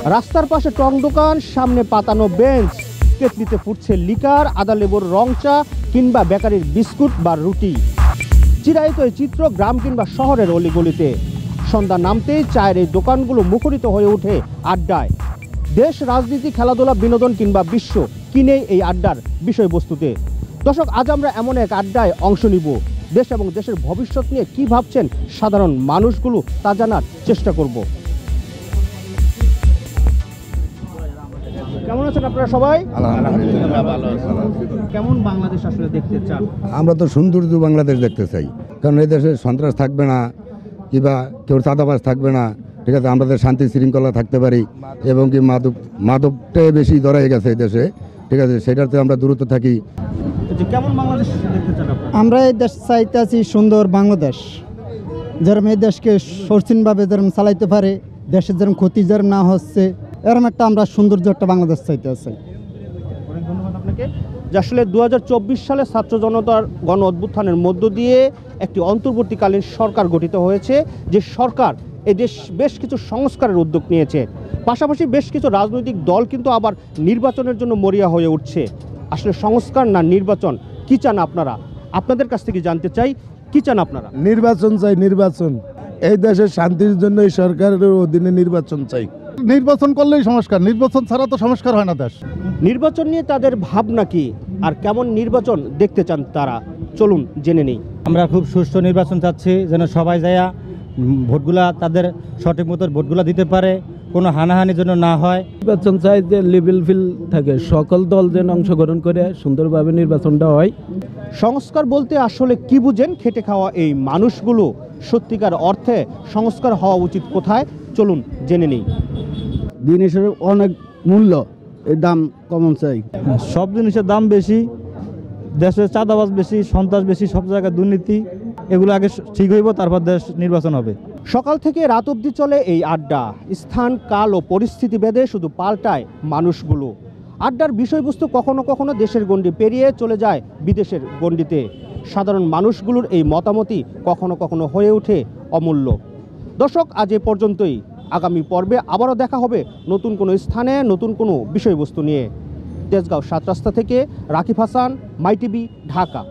রাস্তার পাশে টং দোকান, সামনে পাতানো বেঞ্চ, কেটলিতে ফুটছে লিকার, আদা লেবুর রং চা কিংবা বেকারির বিস্কুট বা রুটি। চিরায়ত এই চিত্র গ্রাম কিংবা শহরের অলিগলিতে। সন্ধ্যা নামতেই চায়ের এই দোকানগুলো মুখরিত হয়ে ওঠে আড্ডায়। দেশ, রাজনীতি, খেলাধুলা, বিনোদন কিংবা বিশ্ব কিনেই এই আড্ডার বিষয়বস্তুতে। দর্শক, আজ আমরা এমন এক আড্ডায় অংশ নিব। দেশ এবং দেশের ভবিষ্যৎ নিয়ে কি ভাবছেন সাধারণ মানুষগুলো তা জানার চেষ্টা করব। কেমন আছেন আপনারা সবাই? কেমন বাংলাদেশ আসলে দেখতে চান? আমরা তো সৌন্দর্য বাংলাদেশ দেখতে চাই, কারণ এই দেশে সন্ত্রাস থাকবে না কিংবা কেউ চাঁদাবাজ থাকবে না, ঠিক আছে, আমাদের শান্তি শৃঙ্খলা থাকতে পারি এবং কি মাদকটাই বেশি ধরা গেছে এই দেশে, ঠিক আছে, সেটাতে আমরা দূরত্ব থাকি। কেমন বাংলাদেশ দেখতে চান আপনারা? আমরা এই দেশ চাইতেছি সুন্দর বাংলাদেশ, যেরকম এই দেশকে সরসীনভাবে যেরকম চালাইতে পারে, দেশের যেরকম ক্ষতি যেরকম না হচ্ছে, এরকম একটা আমরা সৌন্দর্য একটা বাংলাদেশ চাইতে আছি। অনেক ধন্যবাদ আপনাকে। যে আসলে 2024 সালে ছাত্র জনতার গণ অভ্যুত্থানের মধ্য দিয়ে একটি অন্তর্বর্তীকালীন সরকার গঠিত হয়েছে। যে সরকার এদেশ বেশ কিছু সংস্কারের উদ্যোগ নিয়েছে, পাশাপাশি বেশ কিছু রাজনৈতিক দল কিন্তু আবার নির্বাচনের জন্য মরিয়া হয়ে উঠছে। আসলে সংস্কার না নির্বাচন, কি চান আপনারা? আপনাদের কাছ থেকে জানতে চাই, কি চান আপনারা? নির্বাচন চাই, নির্বাচন। এই দেশের শান্তির জন্য এই সরকারের অধীনে নির্বাচন চাই। নির্বাচন করলেই সংস্কার, নির্বাচন ছাড়া তো সংস্কার হয় না দেশ। নির্বাচন নিয়ে তাদের ভাবনা কি, আর কেমন নির্বাচন দেখতে চান তারা, চলুন জেনে নেই। আমরা খুব সুষ্ঠু নির্বাচন চাচ্ছি, যেন সবাই যায়া ভোটগুলা তাদের সঠিক মতো ভোটগুলা দিতে পারে, কোনো হানাহানির জন্য না হয়। নির্বাচন চাই যে লেভেল ফিল থাকে, সকল দল যেন অংশগ্রহণ করে সুন্দরভাবে নির্বাচনটা হয়। সংস্কার বলতে আসলে কি বুঝেন খেটে খাওয়া এই মানুষগুলো? সত্যিকার অর্থে সংস্কার হওয়া উচিত কোথায়, চলুন জেনে নেই। জিনিসের অনেক মূল্য, এর দাম কমন চাই। সব জিনিসের দাম বেশি, দেশে চাঁদাবাজ বেশি, সন্ত্রাস বেশি, সব জায়গায় দুর্নীতি। এগুলো আগে ঠিক হইব, তারপর দেশ নির্বাচন হবে। সকাল থেকে রাত অবধি চলে এই আড্ডা। স্থান, কাল ও পরিস্থিতি ভেদে শুধু পাল্টায় মানুষগুলো। আড্ডার বিষয়বস্তু কখনো কখনো দেশের গণ্ডি পেরিয়ে চলে যায় বিদেশের গণ্ডিতে। সাধারণ মানুষগুলোর এই মতামতই কখনো কখনো হয়ে ওঠে অমূল্য। দর্শক, আজ এ পর্যন্তই। আগামী পর্বে আবারও দেখা হবে নতুন কোনো স্থানে, নতুন কোনো বিষয়বস্তু নিয়ে। তেজগাঁও 7 রাস্তা থেকে রাকিব হাসান, মাই টিভি, ঢাকা।